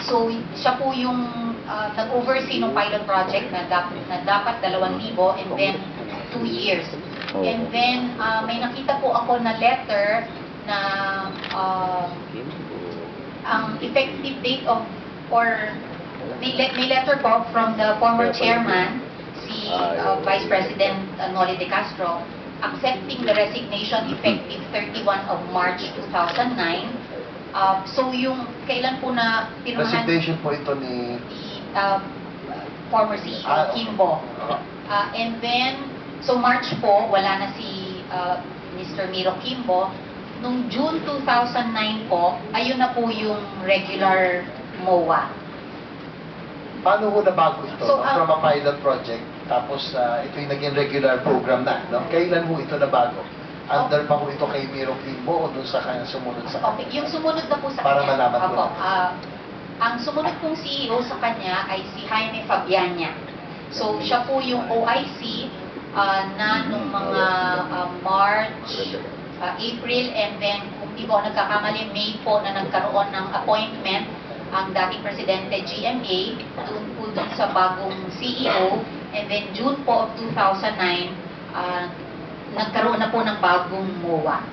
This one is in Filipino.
So, siya po yung nag-oversee ng pilot project na dapat 2,000 and then 2 years. And then, may nakita po ako na letter na ang effective date of, or may letter po from the former chairman, si Vice President Noli De Castro, accepting the resignation effective 31 of March 2009. So yung kailan po na pinunahan Resignation po ito ni former CEO Kimbo. And then, so March po, wala na si Mr. Miro Kimbo. Nung June 2009 po, ayun na po yung regular MOA. Paano ho nabago ito So, from a pilot project, tapos ito yung naging regular program na, no? Kailan ho ito nabago? Under pa ho ito kay Miro Kimbo o dun sa kanya sumunod sa kanya? Okay, yung sumunod na po sa Para kanya. malaman ko Opo, na. ang sumunod pong CEO sa kanya ay si Jaime Fabiana. So, siya po yung OIC na nung mga March, April, and then kung di po nagkakamali, May po na nagkaroon ng appointment ang dating Presidente GMA doon po dun sa bagong CEO, and then June po of 2009, nagkaroon na po ng bagong MOA.